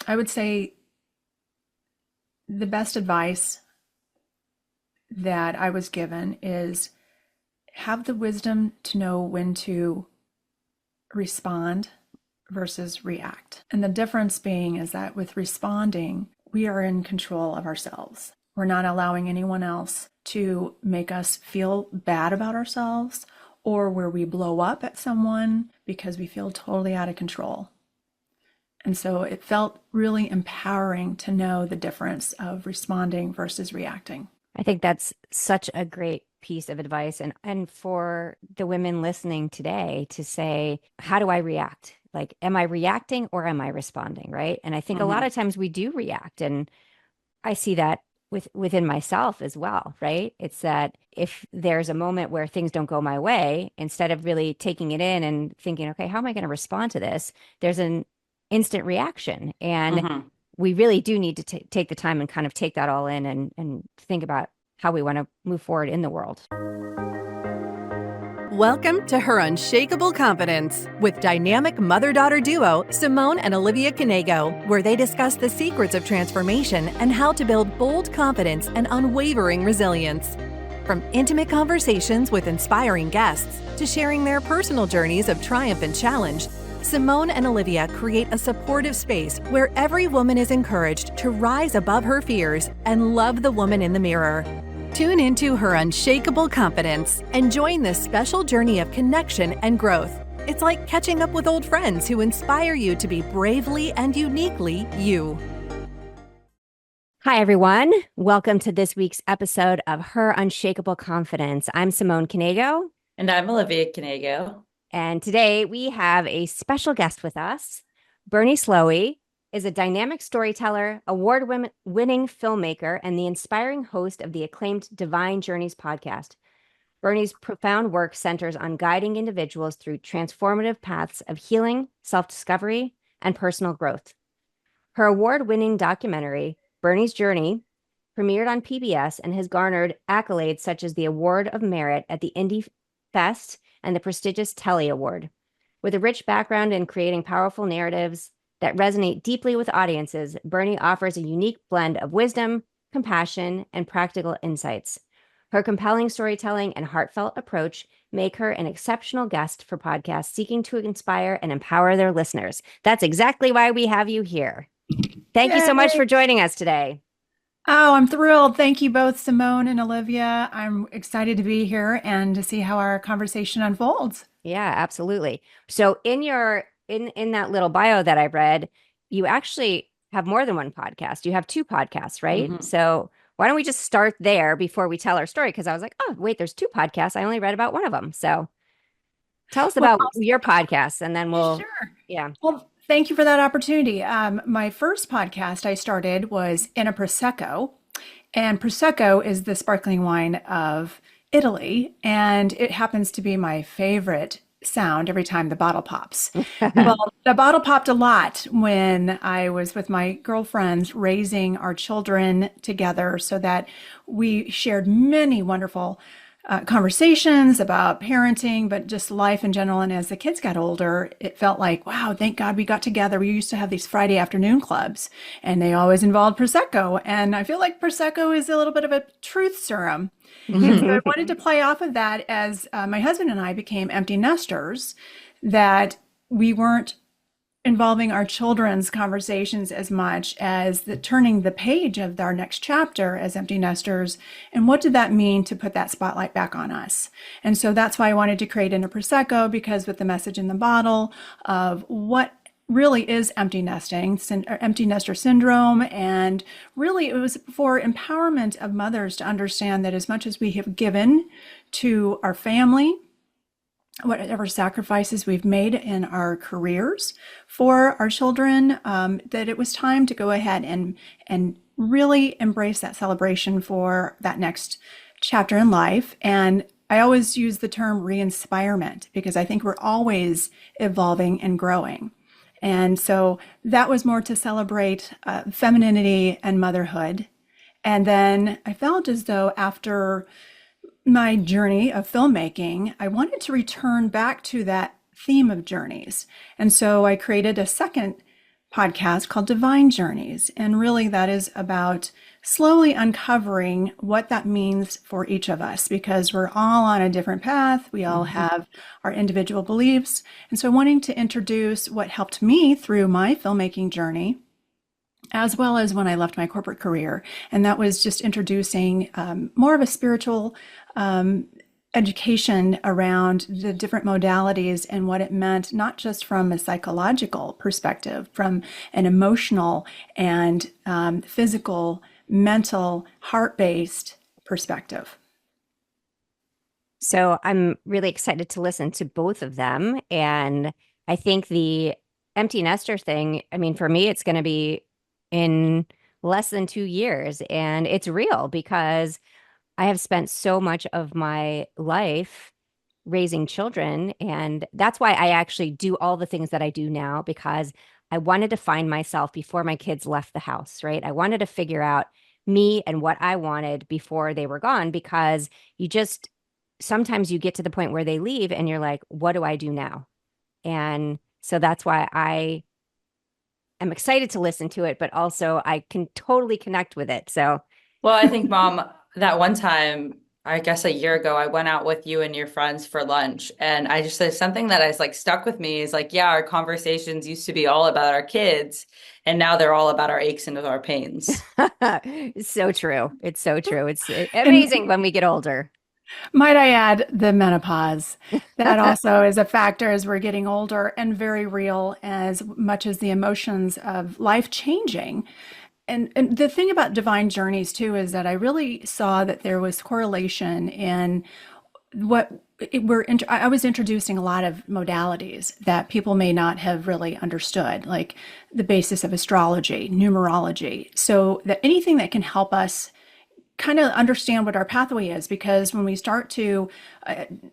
I would say the best advice that I was given is have the wisdom to know when to respond versus react. And the difference being is that with responding, we are in control of ourselves. We're not allowing anyone else to make us feel bad about ourselves or where we blow up at someone because we feel totally out of control. And so it felt really empowering to know the difference of responding versus reacting. I think that's such a great piece of advice. And for the women listening today to say, how do I react? Like, am I reacting or am I responding? Right. And I think a lot of times we do react. And I see that within myself as well. Right. It's that if there's a moment where things don't go my way, instead of really taking it in and thinking, okay, how am I going to respond to this? There's an instant reaction. And we really do need to take the time and kind of take that all in and think about how we want to move forward in the world. Welcome to Her Unshakable Confidence with dynamic mother-daughter duo Simone and Olivia Knego, where they discuss the secrets of transformation and how to build bold confidence and unwavering resilience. From intimate conversations with inspiring guests to sharing their personal journeys of triumph and challenge, Simone and Olivia create a supportive space where every woman is encouraged to rise above her fears and love the woman in the mirror. Tune into Her Unshakable Confidence and join this special journey of connection and growth. It's like catching up with old friends who inspire you to be bravely and uniquely you. Hi, everyone. Welcome to this week's episode of Her Unshakable Confidence. I'm Simone Knego. And I'm Olivia Knego. And today we have a special guest with us. Berni Slowey is a dynamic storyteller, award-winning filmmaker, and the inspiring host of the acclaimed Divine Journeys podcast. Berni's profound work centers on guiding individuals through transformative paths of healing, self-discovery, and personal growth. Her award-winning documentary, Berni's Journey, premiered on PBS and has garnered accolades such as the Award of Merit at the Indie Fest and the prestigious Telly Award. With a rich background in creating powerful narratives that resonate deeply with audiences, Berni offers a unique blend of wisdom, compassion, and practical insights. Her compelling storytelling and heartfelt approach make her an exceptional guest for podcasts seeking to inspire and empower their listeners. That's exactly why we have you here. Thank you so much for joining us today. Oh, I'm thrilled. Thank you both, Simone and Olivia. I'm excited to be here and to see how our conversation unfolds. Yeah, absolutely. So in that little bio that I read, you actually have more than one podcast. You have two podcasts, right? So why don't we just start there before we tell our story? Because I was like, oh, wait, there's two podcasts. I only read about one of them. So tell us about your podcast and then we'll, yeah. Well, thank you for that opportunity. My first podcast I started was Interprosecco, and Prosecco is the sparkling wine of Italy, and it happens to be my favorite sound every time the bottle pops. Well, the bottle popped a lot when I was with my girlfriends raising our children together so that we shared many wonderful conversations about parenting, but just life in general. And as the kids got older, it felt like, wow, thank God we got together. We used to have these Friday afternoon clubs and they always involved Prosecco. And I feel like Prosecco is a little bit of a truth serum. And so I wanted to play off of that as my husband and I became empty nesters, that we weren't involving our children's conversations as much as turning the page of our next chapter as empty nesters. And what did that mean to put that spotlight back on us? And so that's why I wanted to create Interprosecco, because with the message in the bottle of what really is empty nesting, empty nester syndrome. And really it was for empowerment of mothers to understand that as much as we have given to our family, whatever sacrifices we've made in our careers for our children, that it was time to go ahead and really embrace that celebration for that next chapter in life. And I always use the term re-inspirement because I think we're always evolving and growing. And so that was more to celebrate femininity and motherhood. And then I felt as though after my journey of filmmaking, I wanted to return back to that theme of journeys. And so I created a second podcast called Divine Journeys. And really, that is about slowly uncovering what that means for each of us, because we're all on a different path. We all have our individual beliefs. And so, wanting to introduce what helped me through my filmmaking journey, as well as when I left my corporate career. And that was just introducing more of a spiritual education around the different modalities and what it meant, not just from a psychological perspective, from an emotional and physical, mental, heart-based perspective. So I'm really excited to listen to both of them. And I think the empty nester thing, I mean, for me, it's going to be in less than 2 years. And it's real because I have spent so much of my life raising children. And that's why I actually do all the things that I do now, because I wanted to find myself before my kids left the house, right? I wanted to figure out me and what I wanted before they were gone, because sometimes you get to the point where they leave and you're like, what do I do now? And so that's why I am excited to listen to it, but also I can totally connect with it. So, Well, I think, Mom, that one time, I guess a year ago, I went out with you and your friends for lunch. And I just said something that has like stuck with me is like, yeah, our conversations used to be all about our kids, and now they're all about our aches and our pains. it's so true. It's so true. It's And amazing when we get older. might I add the menopause? That also is a factor as we're getting older, and very real, as much as the emotions of life changing. And the thing about Divine Journeys too is that I really saw that there was correlation in what I was introducing a lot of modalities that people may not have really understood, like the basis of astrology, numerology. So that anything that can help us kind of understand what our pathway is, because when we start to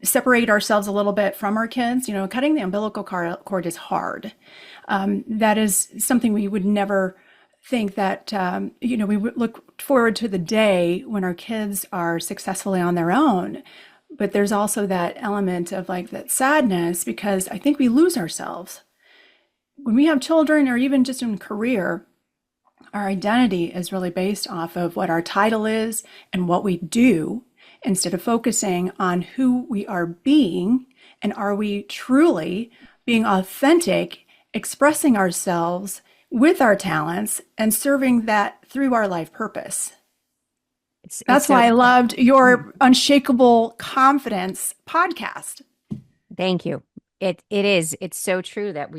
separate ourselves a little bit from our kids, cutting the umbilical cord is hard. That is something we would never think that, we would look forward to the day when our kids are successfully on their own. But there's also that element of like that sadness, because I think we lose ourselves. When we have children, or even just in career, our identity is really based off of what our title is and what we do, instead of focusing on who we are being, and are we truly being authentic, expressing ourselves with our talents and serving that through our life purpose. That's why I loved your Unshakable Confidence podcast. Thank you. It's so true that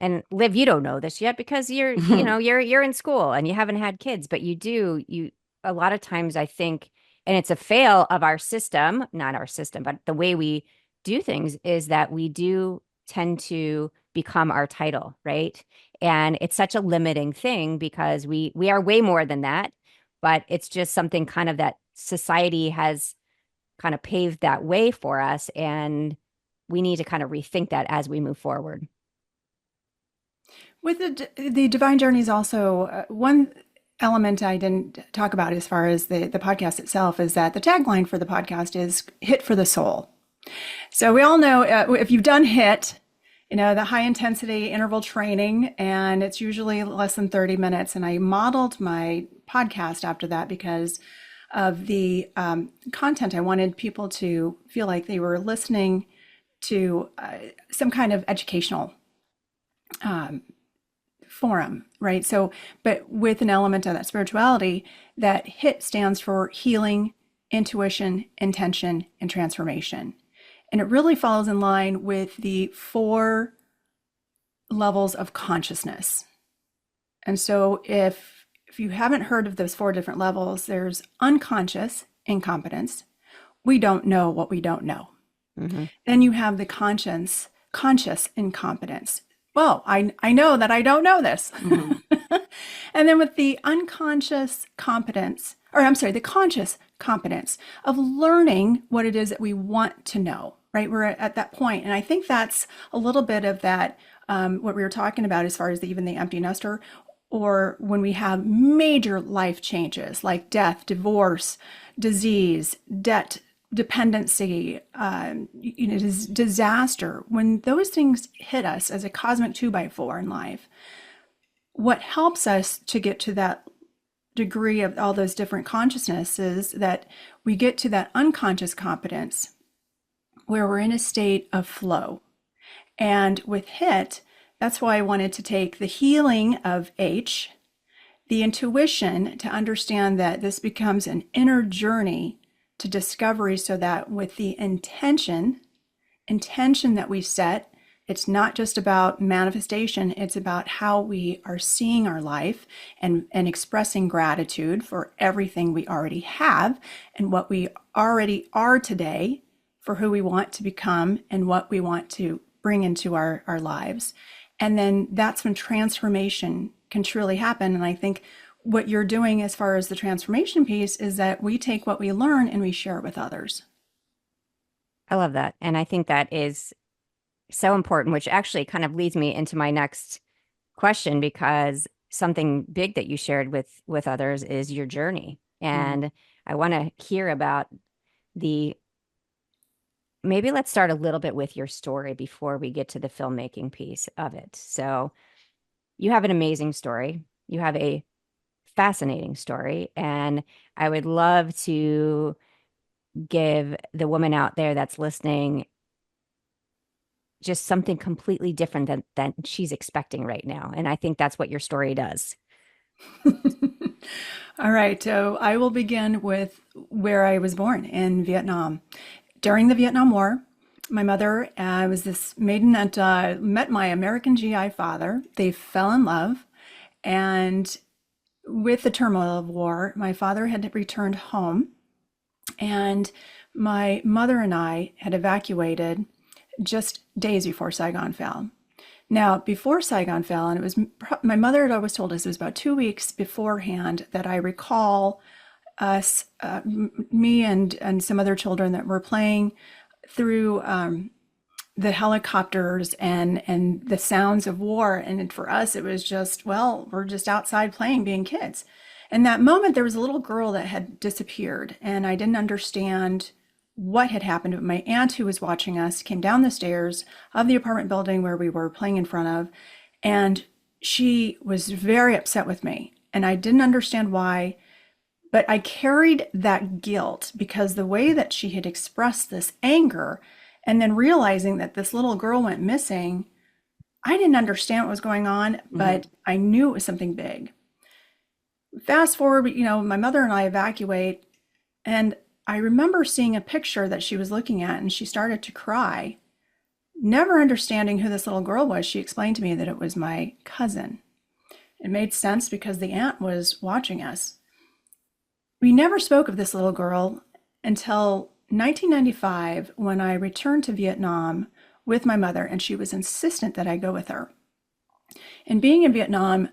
and Liv, you don't know this yet because you're you're in school and you haven't had kids, but you a lot of times I think, and it's a fail of our system, not our system, but the way we do things, is that we do tend to become our title, right? And it's such a limiting thing, because we are way more than that, but it's just something kind of that society has kind of paved that way for us, and we need to kind of rethink that as we move forward. With the Divine Journeys, also one element I didn't talk about as far as the podcast itself is that the tagline for the podcast is "Hit for the Soul." So we all know, if you've done HIT, the high intensity interval training, and it's usually less than 30 minutes. And I modeled my podcast after that because of the content. I wanted people to feel like they were listening to some kind of educational forum, right? So, but with an element of that spirituality, that HIT stands for healing, intuition, intention, and transformation. And it really falls in line with the 4 levels of consciousness. And so if you haven't heard of those 4 different levels, there's unconscious incompetence. We don't know what we don't know. Mm-hmm. Then you have the conscious incompetence. Well, I know that I don't know this. Mm-hmm. And then with the unconscious competence, the conscious competence of learning what it is that we want to know, right? We're at that point. And I think that's a little bit of that, what we were talking about as far as even the empty nester, or when we have major life changes like death, divorce, disease, debt, dependency, disaster, when those things hit us as a cosmic 2x4 in life, what helps us to get to that degree of all those different consciousnesses, that we get to that unconscious competence where we're in a state of flow. And with HIT, that's why I wanted to take the healing of H, the intuition, to understand that this becomes an inner journey to discovery, so that with the intention that we set, it's not just about manifestation, it's about how we are seeing our life and expressing gratitude for everything we already have and what we already are today, for who we want to become and what we want to bring into our lives. And then that's when transformation can truly happen. And I think what you're doing as far as the transformation piece is that we take what we learn and we share it with others. I love that. And I think that is so important, which actually kind of leads me into my next question, because something big that you shared with others is your journey. And I want to hear about maybe let's start a little bit with your story before we get to the filmmaking piece of it. So you have an amazing story. You have a fascinating story. And I would love to give the woman out there that's listening just something completely different than she's expecting right now. And I think that's what your story does. All right. So I will begin with where I was born, in Vietnam. During the Vietnam War, my mother was this maiden that met my American GI father. They fell in love. And with the turmoil of war, my father had returned home. And my mother and I had evacuated just days before Saigon fell. Now, before Saigon fell, and it was, my mother had always told us it was about 2 weeks beforehand that I recall us, me and some other children, that were playing through the helicopters and the sounds of war. And for us, it was just, well, we're just outside playing, being kids. In that moment, there was a little girl that had disappeared, and I didn't understand what had happened. But my aunt, who was watching us, came down the stairs of the apartment building where we were playing in front of, and she was very upset with me. And I didn't understand why, but I carried that guilt because the way that she had expressed this anger, and then realizing that this little girl went missing, I didn't understand what was going on, but I knew it was something big. Fast forward, my mother and I evacuate, and I remember seeing a picture that she was looking at, and she started to cry. Never understanding who this little girl was, she explained to me that it was my cousin. It made sense because the aunt was watching us. We never spoke of this little girl until 1995, when I returned to Vietnam with my mother, and she was insistent that I go with her. And being in Vietnam,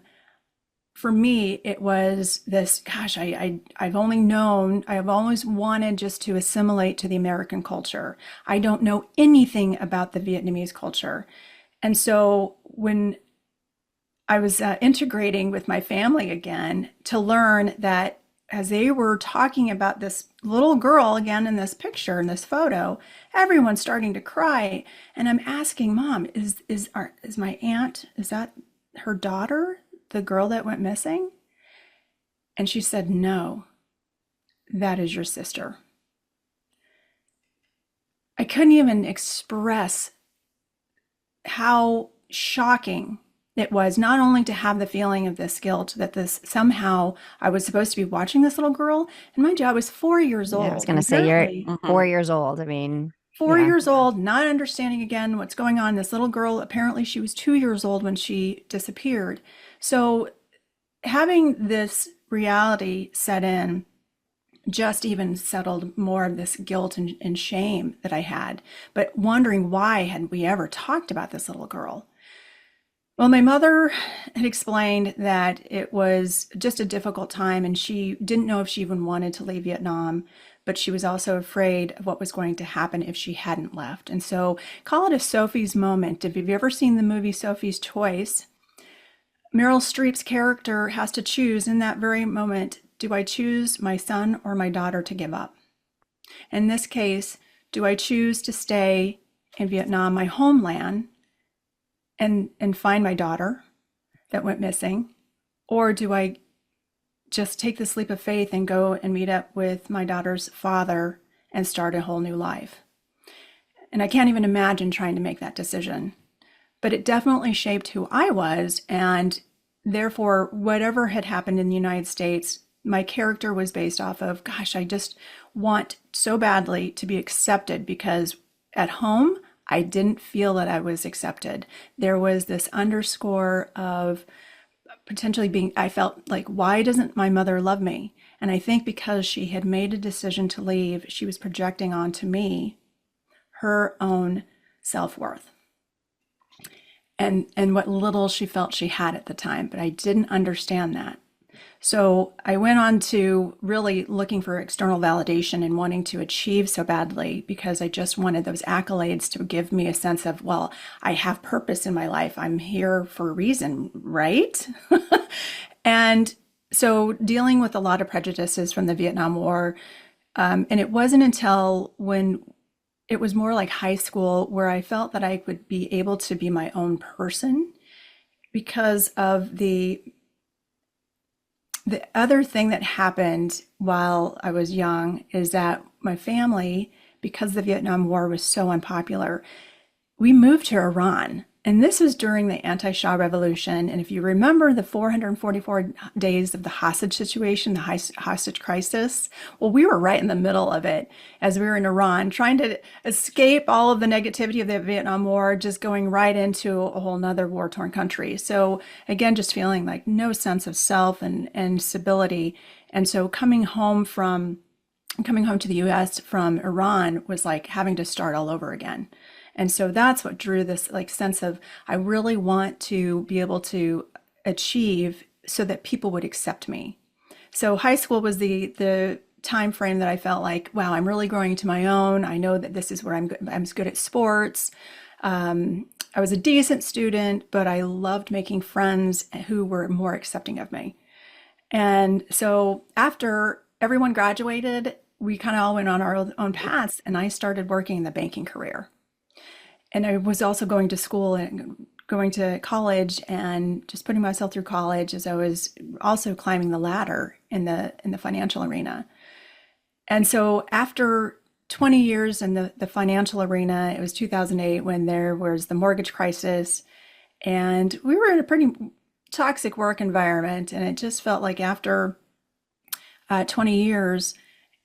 for me, it was this, gosh, I've always wanted just to assimilate to the American culture. I don't know anything about the Vietnamese culture. And so when I was integrating with my family again, to learn that as they were talking about this little girl again in this picture, in this photo, everyone's starting to cry. And I'm asking, Mom, is my aunt, is that her daughter, the girl that went missing? And she said, no, that is your sister. I couldn't even express how shocking it was, not only to have the feeling of this guilt, that this somehow I was supposed to be watching this little girl, and mind you, I was 4 years old. Yeah, I was going to say you're 4 years old. I mean, 4 years old, not understanding again what's going on. This little girl, apparently she was 2 years old when she disappeared. So having this reality set in just even settled more of this guilt and shame that I had, but wondering why hadn't we ever talked about this little girl? Well, my mother had explained that it was just a difficult time, and she didn't know if she even wanted to leave Vietnam, but she was also afraid of what was going to happen if she hadn't left. And so call it a Sophie's moment. If you've ever seen the movie Sophie's Choice, Meryl Streep's character has to choose in that very moment, do I choose my son or my daughter to give up? In this case, do I choose to stay in Vietnam, my homeland, and find my daughter that went missing? Or do I just take this leap of faith and go and meet up with my daughter's father and start a whole new life? And I can't even imagine trying to make that decision. But it definitely shaped who I was. And therefore, whatever had happened in the United States, my character was based off of, gosh, I just want so badly to be accepted, because at home, I didn't feel that I was accepted. There was this underscore of potentially being, I felt like, why doesn't my mother love me? And I think because she had made a decision to leave, she was projecting onto me her own self-worth and what little she felt she had at the time. But I didn't understand that. So I went on to really looking for external validation and wanting to achieve so badly, because I just wanted those accolades to give me a sense of, well, I have purpose in my life. I'm here for a reason, right? And so dealing with a lot of prejudices from the Vietnam War. And it wasn't until when it was more like high school where I felt that I would be able to be my own person, because of the other thing that happened while I was young is that my family, because the Vietnam War was so unpopular, we moved to Iran. And this was during the anti-Shah revolution. And if you remember the 444 days of the hostage situation, the hostage crisis, well, we were right in the middle of it as we were in Iran, trying to escape all of the negativity of the Vietnam War, just going right into a whole nother war-torn country. So again, just feeling like no sense of self and stability. And so coming home to the US from Iran was like having to start all over again. And so that's what drew this like sense of, I really want to be able to achieve so that people would accept me. So high school was the time frame that I felt like, wow, I'm really growing into my own. I know that this is where I'm good at sports. I was a decent student, but I loved making friends who were more accepting of me. And so after everyone graduated, we kind of all went on our own paths, and I started working in the banking career. And I was also going to school and going to college and just putting myself through college as I was also climbing the ladder in the financial arena. And so after 20 years in the financial arena, it was 2008 when there was the mortgage crisis, and we were in a pretty toxic work environment. And it just felt like after 20 years,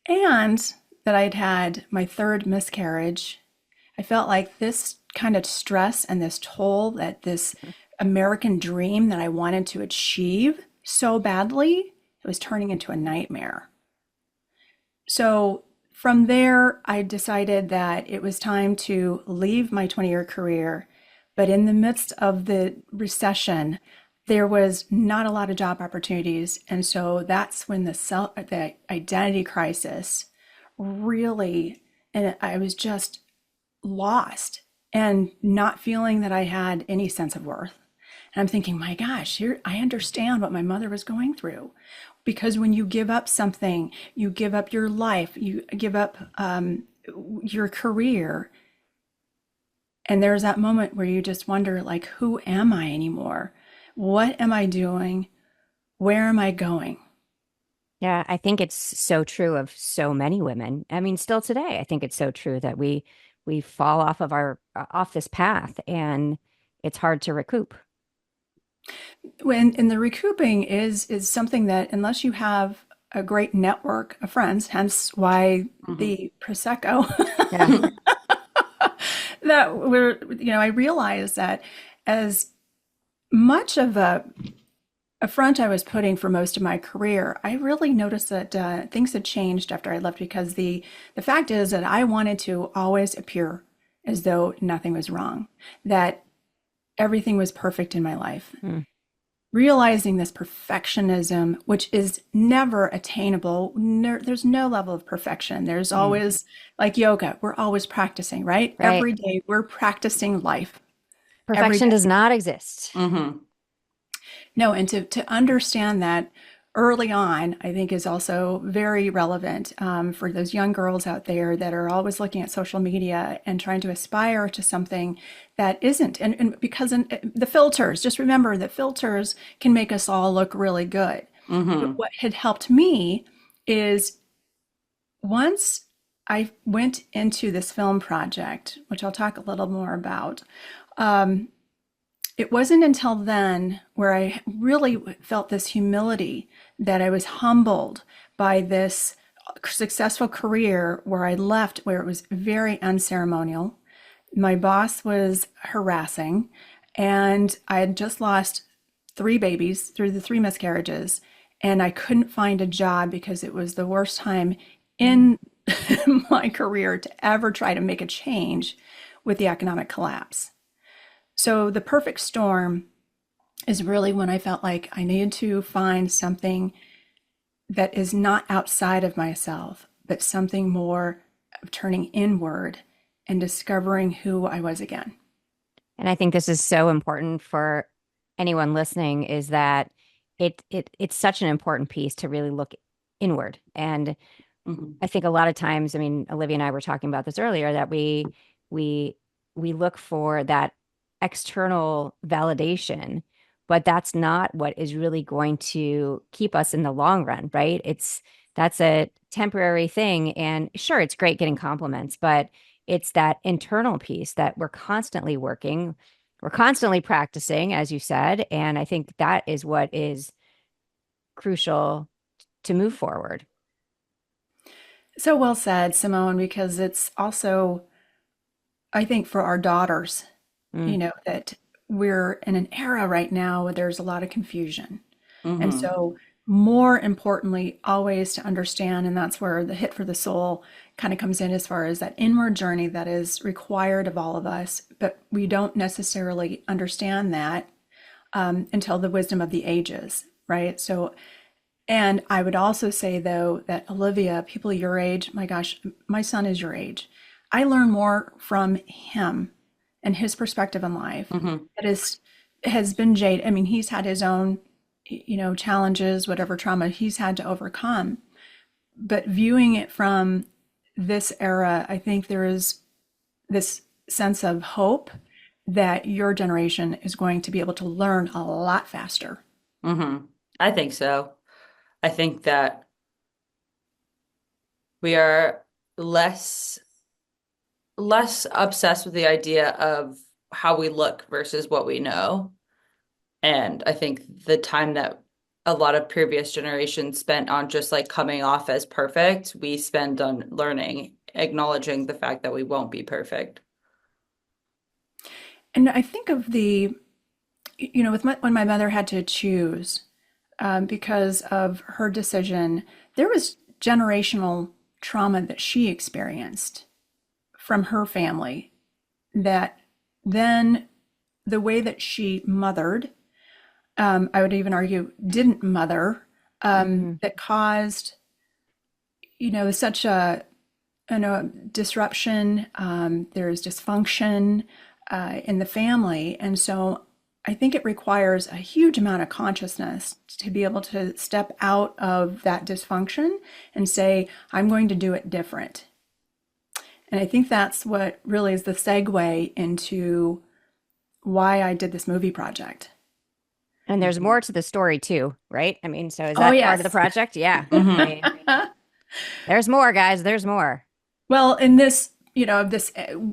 and that I'd had my third miscarriage, I felt like this kind of stress and this toll, that this American dream that I wanted to achieve so badly, it was turning into a nightmare. So from there, I decided that it was time to leave my 20-year career. But in the midst of the recession, there was not a lot of job opportunities. And so that's when the identity crisis really, and I was just lost and not feeling that I had any sense of worth. And I'm thinking, my gosh, I understand what my mother was going through. Because when you give up something, you give up your life, you give up your career. And there's that moment where you just wonder, like, who am I anymore? What am I doing? Where am I going? Yeah, I think it's so true of so many women. I mean, still today, I think it's so true that we fall off this path, and it's hard to recoup. And the recouping is something that, unless you have a great network of friends, hence why the Prosecco, Yeah. I realized that as much of a front I was putting for most of my career, I really noticed that things had changed after I left, because the fact is that I wanted to always appear as though nothing was wrong, that everything was perfect in my life. Realizing this perfectionism, which is never attainable. There's no level of perfection. There's always, like yoga, we're always practicing, right? Right. Every day we're practicing life. Perfection does not exist. No, and to understand that early on, I think is also very relevant for those young girls out there that are always looking at social media and trying to aspire to something that isn't. And because the filters, just remember that filters can make us all look really good. But Mm-hmm. what had helped me is once I went into this film project, which I'll talk a little more about, it wasn't until then where I really felt this humility that I was humbled by this successful career where I left, where it was very unceremonial. My boss was harassing, and I had just lost three babies through the three miscarriages, and I couldn't find a job because it was the worst time in my career to ever try to make a change with the economic collapse. So the perfect storm is really when I felt like I needed to find something that is not outside of myself, but something more of turning inward and discovering who I was again. And I think this is so important for anyone listening is that it's such an important piece to really look inward. And Mm-hmm. I think a lot of times, I mean, Olivia and I were talking about this earlier, that we we look for that external validation, but that's not what is really going to keep us in the long run, right? That's a temporary thing. And sure, it's great getting compliments, but it's that internal piece that we're constantly working, we're constantly practicing, as you said. And I think that is what is crucial to move forward. So well said, Simone, because it's also, I think, for our daughters, Mm, that we're in an era right now where there's a lot of confusion. And Mm-hmm. so, more importantly, always to understand, and that's where the hit for the soul kind of comes in as far as that inward journey that is required of all of us, but we don't necessarily understand that until the wisdom of the ages, right? So, and I would also say, though, that Olivia, people your age, my gosh, my son is your age. I learn more from him and his perspective in life. Mm-hmm. That is, has been Jade. I mean, he's had his own, challenges, whatever trauma he's had to overcome. But viewing it from this era, I think there is this sense of hope that your generation is going to be able to learn a lot faster. Mm-hmm. I think so. I think that we are less less obsessed with the idea of how we look versus what we know. And I think the time that a lot of previous generations spent on just like coming off as perfect, we spend on learning, acknowledging the fact that we won't be perfect. And I think of when my mother had to choose because of her decision, there was generational trauma that she experienced from her family that then the way that she mothered, I would even argue didn't mother, mhm. that caused, such a, disruption. There's dysfunction in the family. And so I think it requires a huge amount of consciousness to be able to step out of that dysfunction and say, I'm going to do it different. And I think that's what really is the segue into why I did this movie project. And there's Mhm. more to the story too, right? I mean, so is Oh, that part of the yes. project? Yeah. I Mhm. mean, there's more, guys. There's more. Well, in this, this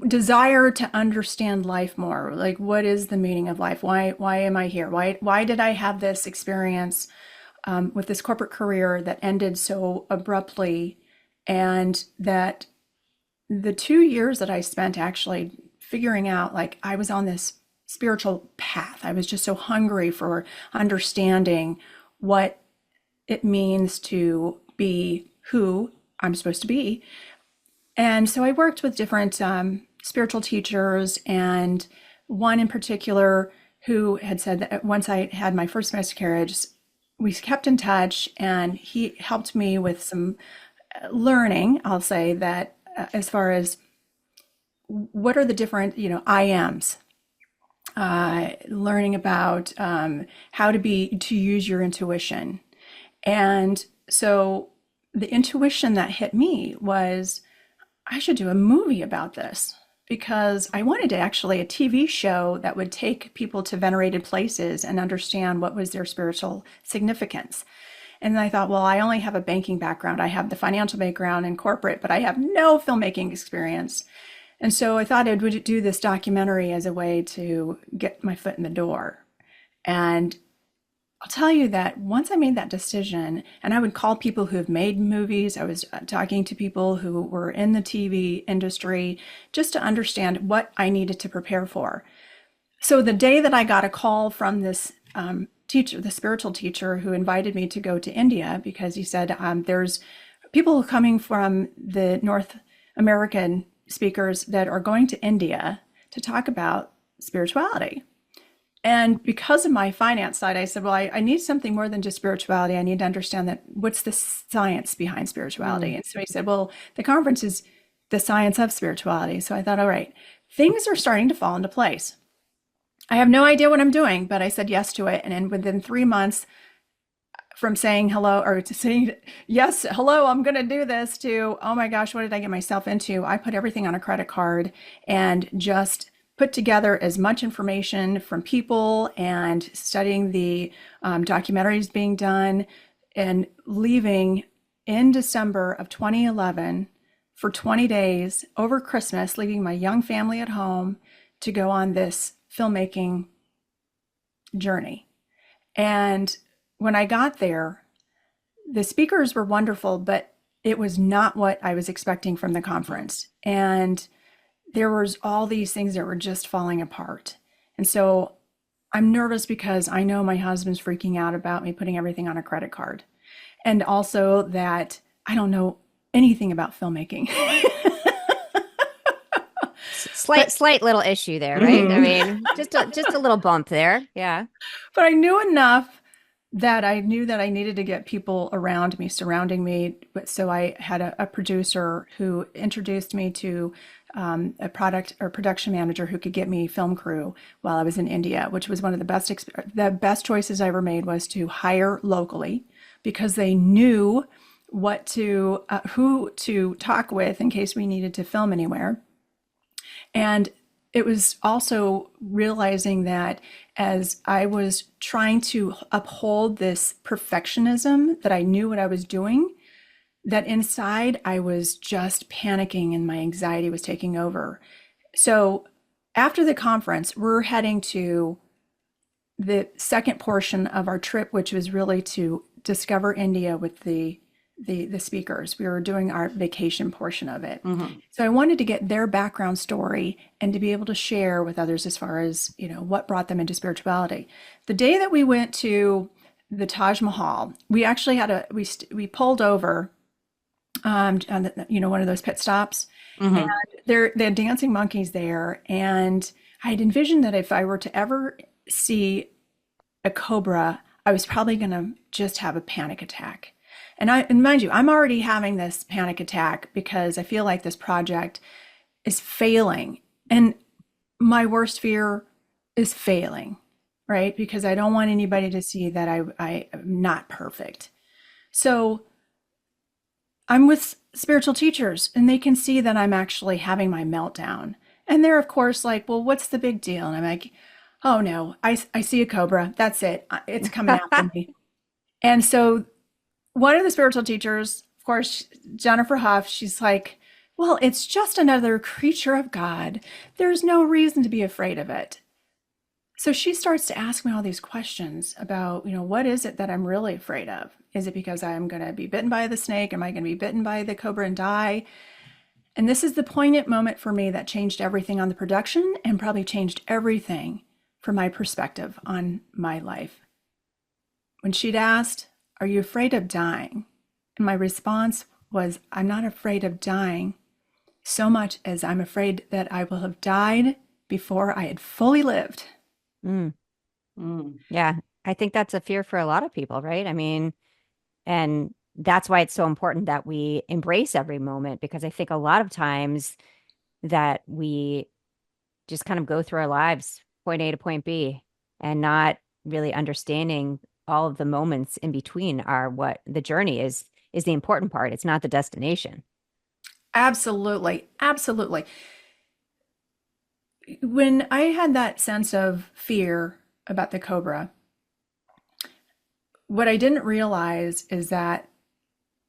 desire to understand life more, like what is the meaning of life? Why am I here? Why did I have this experience with this corporate career that ended so abruptly, and that the 2 years that I spent actually figuring out, like I was on this spiritual path. I was just so hungry for understanding what it means to be who I'm supposed to be. And so I worked with different spiritual teachers, and one in particular who had said that once I had my first miscarriage, we kept in touch, and he helped me with some learning, I'll say, that as far as what are the different, I ams, learning about how to use your intuition, And so the intuition that hit me was I should do a movie about this because I wanted to actually a TV show that would take people to venerated places and understand what was their spiritual significance. And then I thought, well, I only have a banking background. I have the financial background in corporate, but I have no filmmaking experience. And so I thought I would do this documentary as a way to get my foot in the door. And I'll tell you that once I made that decision, and I would call people who have made movies, I was talking to people who were in the TV industry just to understand what I needed to prepare for. So the day that I got a call from this teacher, the spiritual teacher who invited me to go to India, because he said there's people coming from the North American speakers that are going to India to talk about spirituality. And because of my finance side, I said, well, I need something more than just spirituality. I need to understand that what's the science behind spirituality. And so he said, well, the conference is the science of spirituality. So I thought, all right, things are starting to fall into place. I have no idea what I'm doing, but I said yes to it. And then within 3 months from saying hello or to saying, yes, hello, I'm going to do this to, oh my gosh, what did I get myself into? I put everything on a credit card and just put together as much information from people and studying the documentaries being done and leaving in December of 2011 for 20 days over Christmas, leaving my young family at home to go on this filmmaking journey. And when I got there, the speakers were wonderful, but it was not what I was expecting from the conference. And there was all these things that were just falling apart. And so I'm nervous because I know my husband's freaking out about me putting everything on a credit card. And also that I don't know anything about filmmaking. Slight little issue there, right? I mean, just a little bump there. Yeah. But I knew enough that I knew that I needed to get people around me, surrounding me. So I had a producer who introduced me to a product or production manager who could get me film crew while I was in India, which was one of the best choices I ever made was to hire locally because they knew what to who to talk with in case we needed to film anywhere. And it was also realizing that as I was trying to uphold this perfectionism that I knew what I was doing, that inside I was just panicking and my anxiety was taking over. So after the conference, we're heading to the second portion of our trip, which was really to discover India with the speakers. We were doing our vacation portion of it. So I wanted to get their background story and to be able to share with others as far as, what brought them into spirituality. The day that we went to the Taj Mahal, we actually had we pulled over on one of those pit stops, and they had dancing monkeys there. And I had envisioned that if I were to ever see a cobra, I was probably going to just have a panic attack. And mind you, I'm already having this panic attack because I feel like this project is failing. And my worst fear is failing, right? Because I don't want anybody to see that I am not perfect. So I'm with spiritual teachers and they can see that I'm actually having my meltdown. And they're, of course, like, well, what's the big deal? And I'm like, oh no, I see a cobra. That's it. It's coming after me. And so one of the spiritual teachers, of course, Jennifer Huff, she's like, well, it's just another creature of God. There's no reason to be afraid of it. So she starts to ask me all these questions about, what is it that I'm really afraid of? Is it because I'm going to be bitten by the snake? Am I going to be bitten by the cobra and die? And this is the poignant moment for me that changed everything on the production and probably changed everything from my perspective on my life. When she'd asked, are you afraid of dying? And my response was, I'm not afraid of dying so much as I'm afraid that I will have died before I had fully lived. Yeah, I think that's a fear for a lot of people, right? I mean, and that's why it's so important that we embrace every moment, because I think a lot of times that we just kind of go through our lives, point A to point B, and not really understanding all of the moments in between are what the journey is the important part. It's not the destination. Absolutely. Absolutely. When I had that sense of fear about the cobra, what I didn't realize is that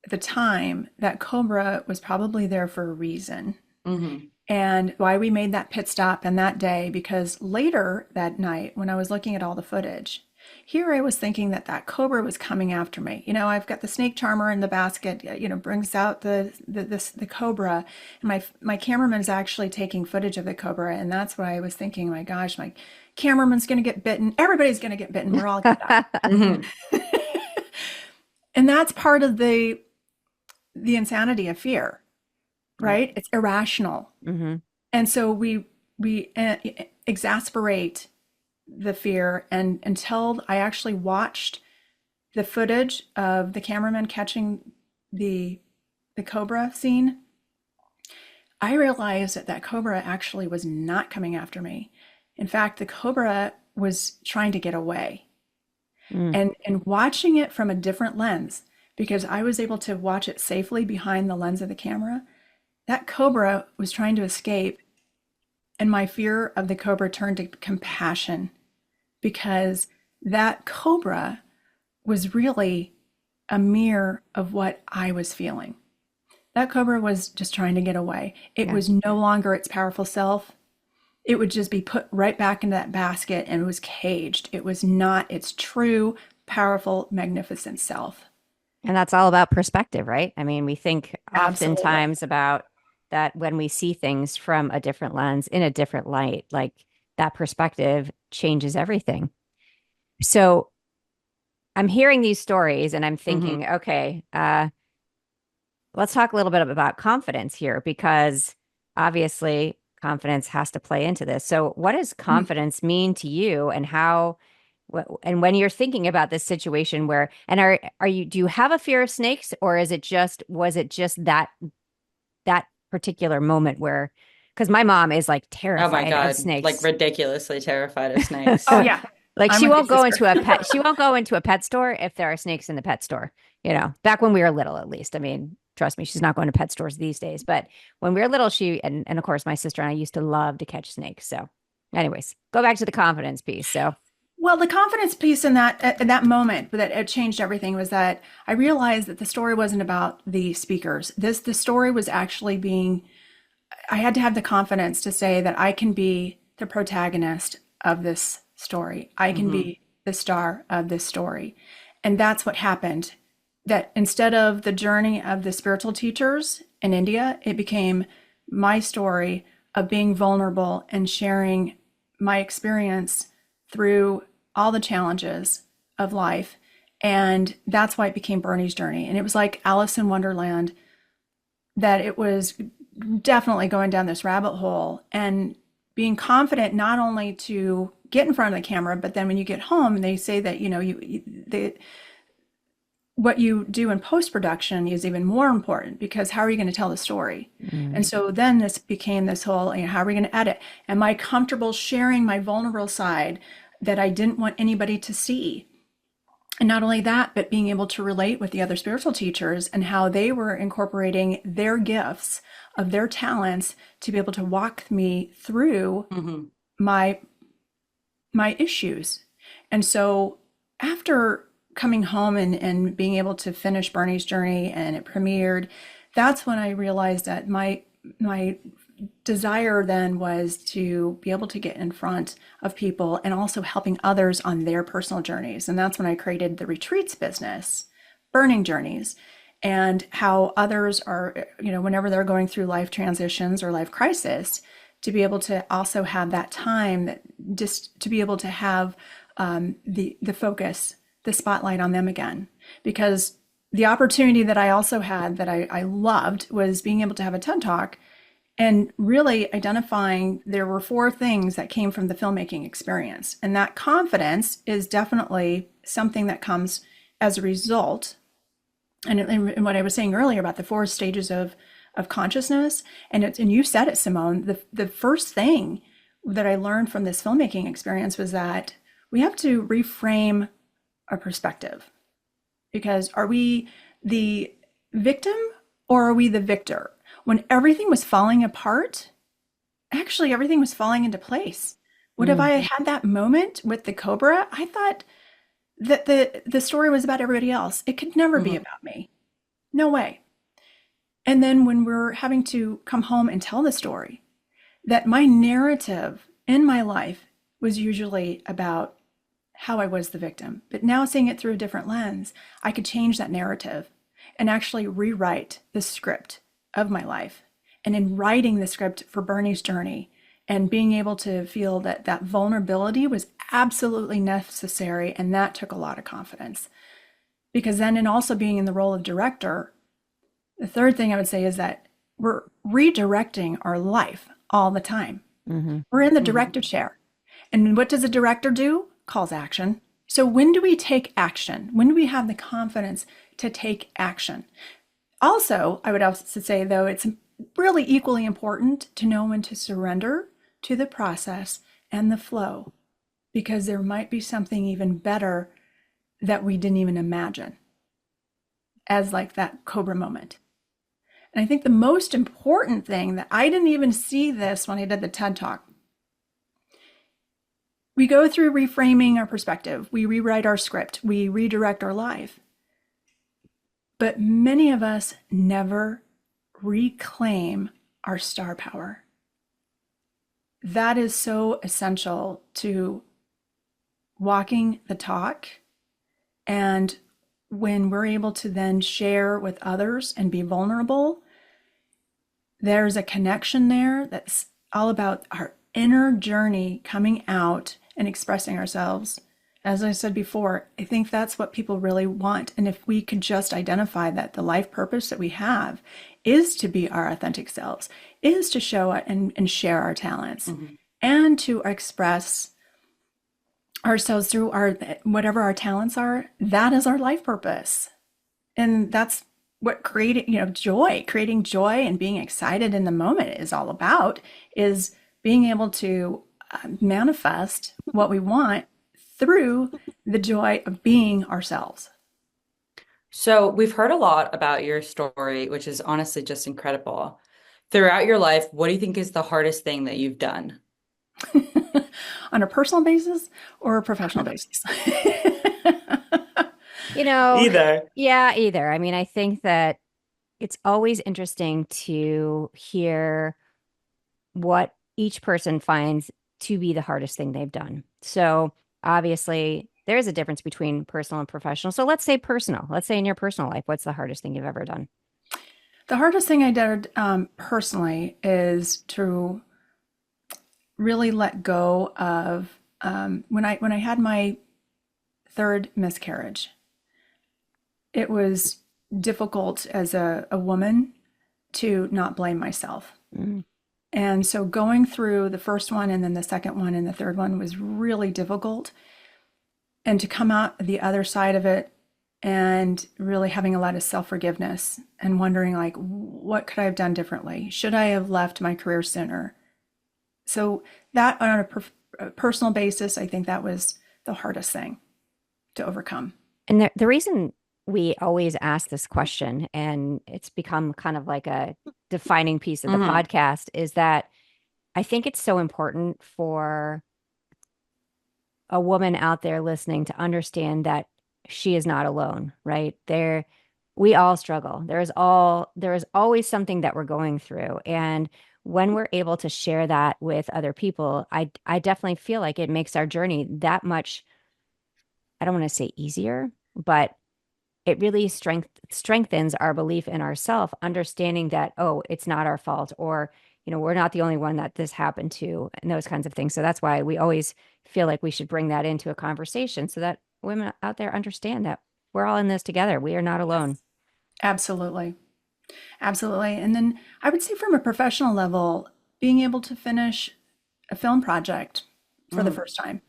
at the time, that cobra was probably there for a reason. Mm-hmm. And why we made that pit stop and that day, because later that night, when I was looking at all the footage, here I was thinking that that cobra was coming after me. You know, I've got the snake charmer in the basket, you know, brings out the cobra, and my cameraman's actually taking footage of the cobra, and that's why I was thinking, my gosh, my cameraman's going to get bitten, everybody's going to get bitten, we're all going to die. Mm-hmm. And that's part of the insanity of fear, right? It's irrational. Mm-hmm. And so we exasperate the fear, and until I actually watched the footage of the cameraman catching the cobra scene, I realized that that cobra actually was not coming after me. In fact, the cobra was trying to get away. And watching it from a different lens, because I was able to watch it safely behind the lens of the camera, that cobra was trying to escape, and my fear of the cobra turned to compassion, because that cobra was really a mirror of what I was feeling. That cobra was just trying to get away. It was no longer its powerful self. It would just be put right back into that basket and was caged. It was not its true, powerful, magnificent self. And that's all about perspective, right? I mean, we think Absolutely. oftentimes about that when we see things from a different lens, in a different light, like that perspective changes everything. So I'm hearing these stories and I'm thinking, okay, let's talk a little bit about confidence here, because obviously confidence has to play into this. So what does confidence mean to you, and how, and when you're thinking about this situation where, and do you have a fear of snakes, or was it just that particular moment where, because my mom is like Oh my terrified God, of snakes, like ridiculously terrified of snakes. Oh yeah. like I'm she with won't you, go sister. into a pet, she won't go into a pet store if there are snakes in the pet store. You know, back when we were little, at least. I mean, trust me, she's not going to pet stores these days. But when we were little, and of course, my sister and I used to love to catch snakes. So anyways, go back to the confidence piece. So Well, the confidence piece in that moment that it changed everything was that I realized that the story wasn't about the speakers. The story was actually I had to have the confidence to say that I can be the protagonist of this story. I can be the star of this story. And that's what happened. That instead of the journey of the spiritual teachers in India, it became my story of being vulnerable and sharing my experience through all the challenges of life. And that's why it became Bernie's journey. And it was like Alice in Wonderland, that it was definitely going down this rabbit hole and being confident not only to get in front of the camera, but then when you get home, they say that, you know, what you do in post-production is even more important, because how are you going to tell the story? And so then this became this whole, you know, how are we going to edit? Am I comfortable sharing my vulnerable side that I didn't want anybody to see? And not only that, but being able to relate with the other spiritual teachers and how they were incorporating their gifts of their talents to be able to walk me through my issues. And so after coming home and being able to finish Bernie's journey and it premiered, that's when I realized that my desire then was to be able to get in front of people and also helping others on their personal journeys. And that's when I created the retreats business, Burning Journeys, and how others are, you know, whenever they're going through life transitions or life crisis, to be able to also have that time, that just to be able to have the focus, the spotlight on them again. Because the opportunity that I also had that I loved was being able to have a TED Talk and really identifying there were 4 things that came from the filmmaking experience. And that confidence is definitely something that comes as a result. And what I was saying earlier about the 4 stages of consciousness, and you said it, Simone, the first thing that I learned from this filmmaking experience was that we have to reframe our perspective. Because are we the victim or are we the victor? When everything was falling apart, actually everything was falling into place. What if I had that moment with the cobra? I thought that the story was about everybody else. It could never be about me. No way. And then when we're having to come home and tell the story, that my narrative in my life was usually about how I was the victim. But now seeing it through a different lens, I could change that narrative and actually rewrite the script of my life. And in writing the script for Berni's journey and being able to feel that that vulnerability was absolutely necessary, and that took a lot of confidence. Because then in also being in the role of director, the third thing I would say is that we're redirecting our life all the time. We're in the director chair. And what does a director do? Calls action. So when do we take action? When do we have the confidence to take action? Also, I would also say, though, it's really equally important to know when to surrender to the process and the flow, because there might be something even better that we didn't even imagine, as like that cobra moment. And I think the most important thing that I didn't even see this when I did the TED Talk. We go through reframing our perspective. We rewrite our script. We redirect our life. But many of us never reclaim our star power. That is so essential to walking the talk. And when we're able to then share with others and be vulnerable, there's a connection there that's all about our inner journey coming out and expressing ourselves. As I said before, I think that's what people really want. And if we could just identify that the life purpose that we have is to be our authentic selves, is to show it and share our talents, and to express ourselves through our whatever our talents are, that is our life purpose. And that's what creating joy and being excited in the moment is all about, is being able to manifest what we want through the joy of being ourselves. So we've heard a lot about your story, which is honestly just incredible. Throughout your life, what do you think is the hardest thing that you've done? On a personal basis or a professional basis? Either. Yeah, either. I mean, I think that it's always interesting to hear what each person finds to be the hardest thing they've done. So obviously, there is a difference between personal and professional. So let's say personal. Let's say in your personal life, what's the hardest thing you've ever done? The hardest thing I did personally is to really let go of when I had my third miscarriage. It was difficult as a woman to not blame myself. And so going through the first one and then the second one and the third one was really difficult. And to come out the other side of it and really having a lot of self-forgiveness and wondering, like, what could I have done differently? Should I have left my career sooner? So that on a personal basis, I think that was the hardest thing to overcome. And the reason we always ask this question, and it's become kind of like a defining piece of the podcast, is that I think it's so important for a woman out there listening to understand that she is not alone, right? We all struggle. There is always something that we're going through. And when we're able to share that with other people, I definitely feel like it makes our journey that much, I don't want to say easier, but it really strengthens our belief in ourselves, understanding that, oh, it's not our fault, or, we're not the only one that this happened to, and those kinds of things. So that's why we always feel like we should bring that into a conversation so that women out there understand that we're all in this together. We are not alone. Absolutely. Absolutely. And then I would say from a professional level, being able to finish a film project for the first time,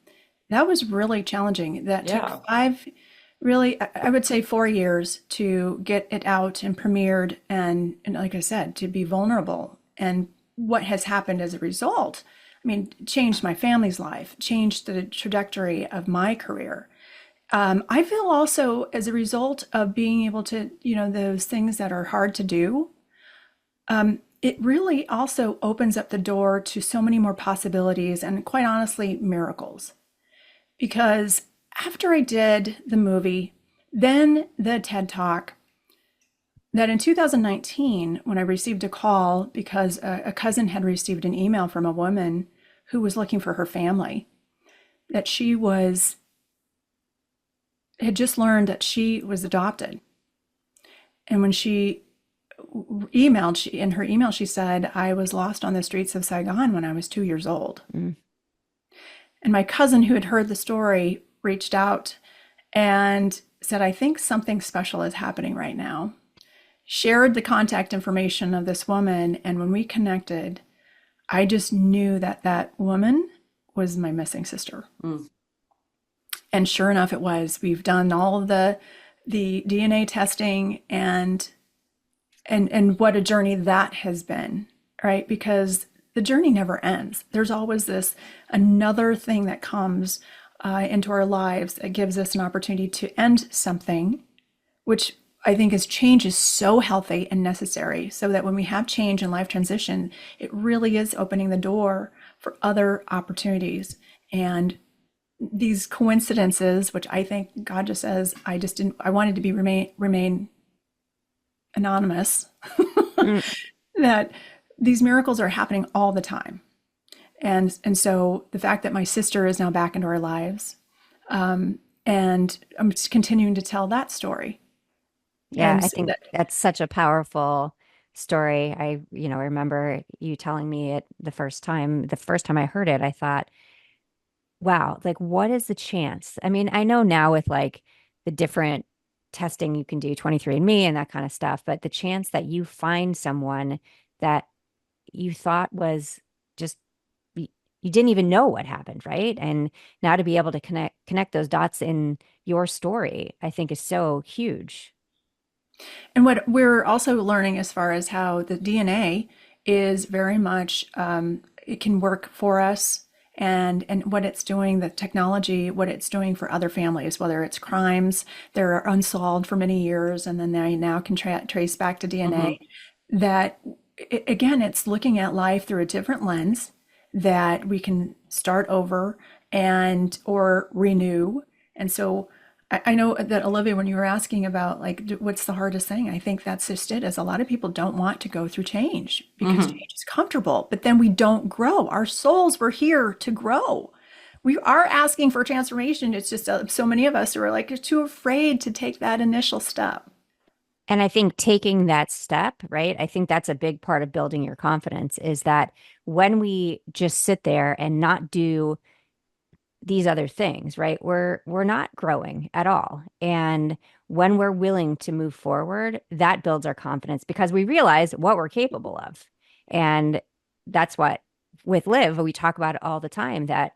that was really challenging. That took I would say 4 years to get it out and premiered. And like I said, to be vulnerable. And what has happened as a result, I mean, changed my family's life, changed the trajectory of my career. I feel also as a result of being able to, those things that are hard to do, it really also opens up the door to so many more possibilities and, quite honestly, miracles. Because after I did the movie, then the TED Talk, that in 2019, when I received a call because a cousin had received an email from a woman who was looking for her family, that had just learned that she was adopted. And when she emailed, in her email, she said, I was lost on the streets of Saigon when I was 2 years old. Mm. And my cousin, who had heard the story, reached out and said, I think something special is happening right now. Shared the contact information of this woman. And when we connected, I just knew that that woman was my missing sister. Mm. And sure enough, it was. We've done all of the DNA testing and what a journey that has been, right? Because the journey never ends. There's always another thing that comes into our lives that gives us an opportunity to end something, which I think change is so healthy and necessary, so that when we have change and life transition, it really is opening the door for other opportunities. And these coincidences, which I think God just says, I wanted to remain anonymous, that these miracles are happening all the time. And so the fact that my sister is now back into our lives, and I'm just continuing to tell that story. Yeah, I think that's such a powerful story. I remember you telling me it the first time I heard it, I thought, wow, like, what is the chance? I mean, I know now with like the different testing you can do, 23andMe and that kind of stuff, but the chance that you find someone that you thought was just, you didn't even know what happened, right? And now to be able to connect those dots in your story, I think is so huge. And what we're also learning as far as how the DNA is very much, it can work for us, and what it's doing, the technology, what it's doing for other families, whether it's crimes that are unsolved for many years, and then they now can trace back to DNA, that again, it's looking at life through a different lens, that we can start over or renew. And so I know that, Olivia, when you were asking about like what's the hardest thing, I think that's just it, is a lot of people don't want to go through change because change is comfortable, but then we don't grow. Our souls were here to grow. We are asking for transformation. It's just so many of us are like too afraid to take that initial step. And I think taking that step, right? I think that's a big part of building your confidence, is that when we just sit there and not do these other things, right? We're not growing at all. And when we're willing to move forward, that builds our confidence because we realize what we're capable of. And that's what with Live, we talk about it all the time, that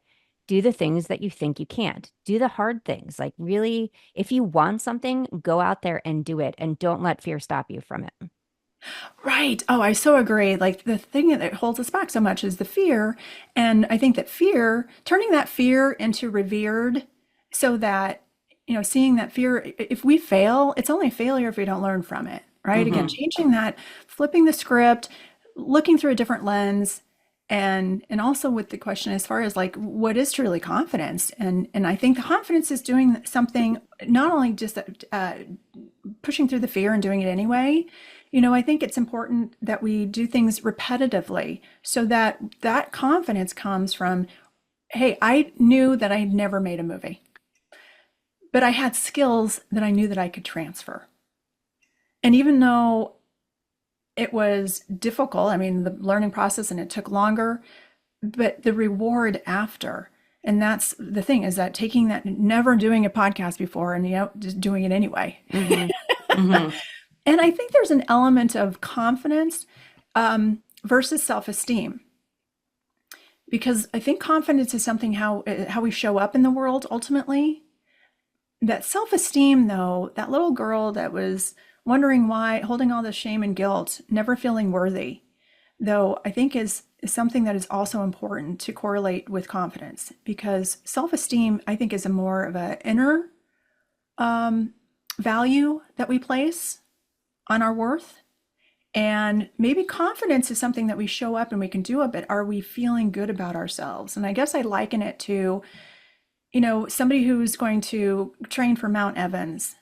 do the things that you think you can't. Do the hard things. Like, really, if you want something, go out there and do it, and don't let fear stop you from it. Right. Oh, I so agree. Like, the thing that holds us back so much is the fear. And I think that turning that fear into revered, so that, seeing that fear, if we fail, it's only failure if we don't learn from it, right? Again, changing that, flipping the script, looking through a different lens, and also with the question as far as like, what is truly confidence? And I think the confidence is doing something, not only just pushing through the fear and doing it anyway. I think it's important that we do things repetitively, so that that confidence comes from, hey, I knew that I'd never made a movie, but I had skills that I knew that I could transfer. And even though it was difficult, I mean, the learning process, and it took longer, but the reward after. And that's the thing, is that taking that, never doing a podcast before, and, just doing it anyway. And I think there's an element of confidence versus self-esteem, because I think confidence is something how we show up in the world ultimately. That self-esteem, though, that little girl that was wondering why, holding all this shame and guilt, never feeling worthy, though, I think is something that is also important to correlate with confidence, because self-esteem, I think, is a more of an inner value that we place on our worth. And maybe confidence is something that we show up and we can do it, but are we feeling good about ourselves? And I guess I liken it to, somebody who's going to train for Mount Evans,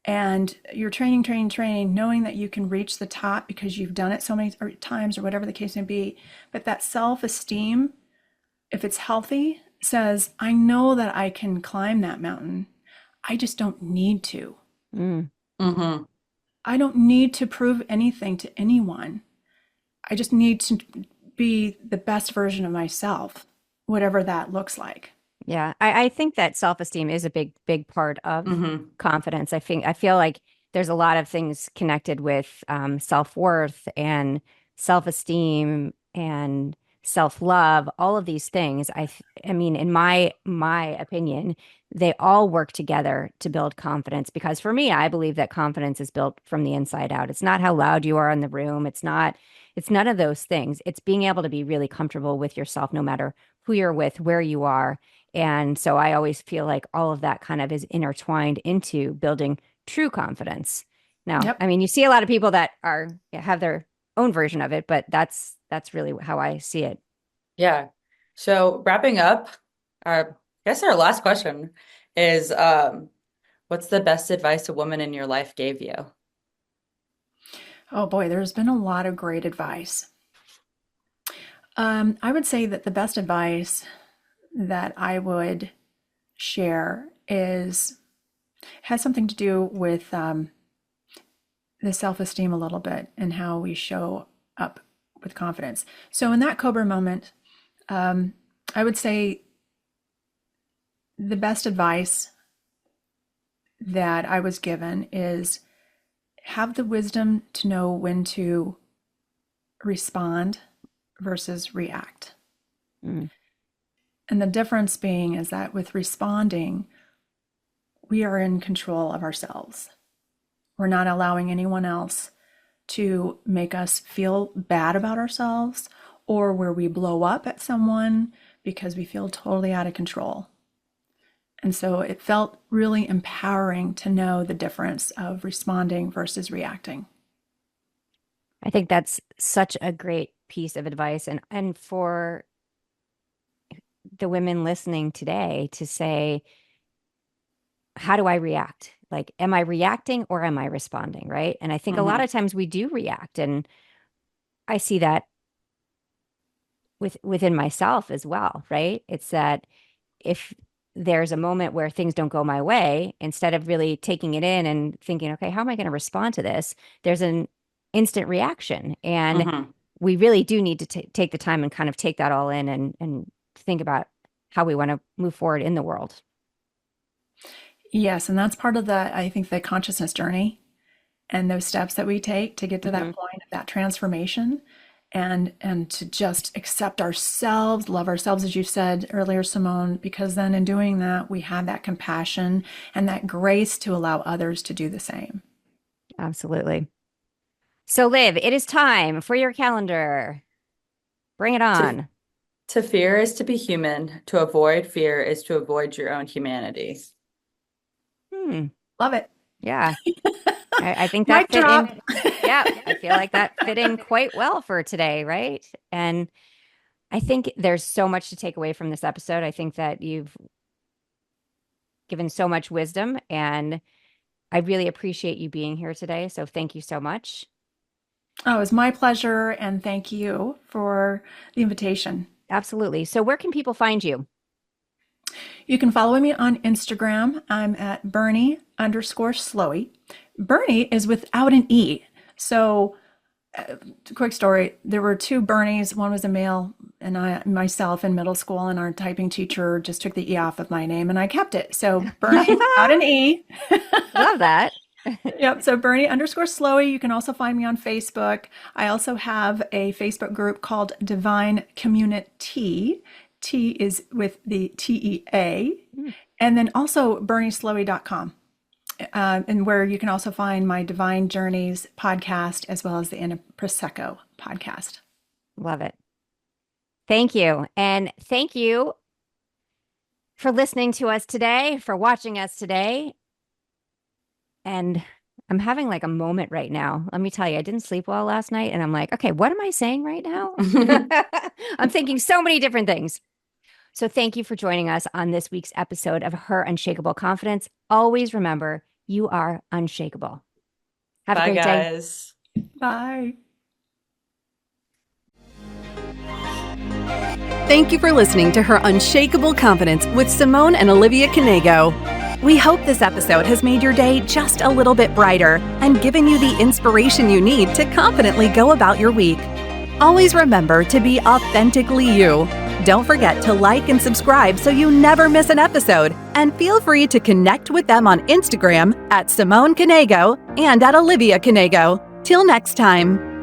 and you're training, knowing that you can reach the top because you've done it so many times or whatever the case may be. But that self-esteem, if it's healthy, says, I know that I can climb that mountain. I just don't need to. Mm-hmm. I don't need to prove anything to anyone. I just need to be the best version of myself, whatever that looks like. Yeah, I think that self-esteem is a big part of Mm-hmm. confidence. I feel like there's a lot of things connected with self-worth and self-esteem and self-love, all of these things. I mean, in my opinion, they all work together to build confidence, because for me, I believe that confidence is built from the inside out. It's not how loud you are in the room. It's none of those things. It's being able to be really comfortable with yourself, no matter who you're with, where you are. And so I always feel like all of that kind of is intertwined into building true confidence. Now, Yep. I mean, you see a lot of people that have their own version of it, but that's really how I see it. Yeah. So wrapping up, I guess our last question is, what's the best advice a woman in your life gave you? Oh boy, there's been a lot of great advice. I would say that the best advice that I would share has something to do with the self-esteem a little bit and how we show up with confidence. So in that Cobra moment, I would say the best advice that I was given is have the wisdom to know when to respond versus react. Mm. And the difference being is that with responding, we are in control of ourselves. We're not allowing anyone else to make us feel bad about ourselves, or where we blow up at someone because we feel totally out of control. And so it felt really empowering to know the difference of responding versus reacting. I think that's such a great piece of advice. And for the women listening today to say, how do I react? Like, am I reacting or am I responding? Right. And I think a lot of times we do react. And I see that within myself as well. Right. It's that if there's a moment where things don't go my way, instead of really taking it in and thinking, okay, how am I going to respond to this? There's an instant reaction. And Mm-hmm. we really do need to take the time and kind of take that all in and think about how we want to move forward in the world. Yes, and that's part of I think, the consciousness journey and those steps that we take to get to that Mm-hmm. point of that transformation, and to just accept ourselves, love ourselves, as you said earlier, Simone, because then in doing that, we have that compassion and that grace to allow others to do the same. Absolutely. So, Liv, it is time for your calendar. Bring it To, on. to fear is to be human. To avoid fear is to avoid your own humanity. Love it. Yeah. I think that Mic fit drop. in. Yeah, I feel like that fit in quite well for today, right? And I think there's so much to take away from this episode. I think that you've given so much wisdom, and I really appreciate you being here today. So thank you so much. Oh, it was my pleasure, and thank you for the invitation. Absolutely. So where can people find you? You can follow me on Instagram. I'm at Berni_Slowey. Bernie is without an E. So, quick story, there were two Bernies. One was a male, and myself in middle school, and our typing teacher just took the E off of my name, and I kept it. So Bernie without an E. Love that. Yep. So Berni_Slowey. You can also find me on Facebook. I also have a Facebook group called Divine Community. T is with the TEA. And then also bernieslowey.com. And where you can also find my Divine Journeys podcast, as well as the Interprosecco podcast. Love it. Thank you. And thank you for listening to us today, for watching us today. And I'm having like a moment right now. Let me tell you, I didn't sleep well last night. And I'm like, okay, what am I saying right now? I'm thinking so many different things. So thank you for joining us on this week's episode of Her Unshakable Confidence. Always remember, you are unshakable. Have a Bye, great day. guys. Bye. Thank you for listening to Her Unshakable Confidence with Simone and Olivia Knego. We hope this episode has made your day just a little bit brighter and given you the inspiration you need to confidently go about your week. Always remember to be authentically you. Don't forget to like and subscribe so you never miss an episode. And feel free to connect with them on Instagram at Simone Knego and at Olivia Knego. Till next time.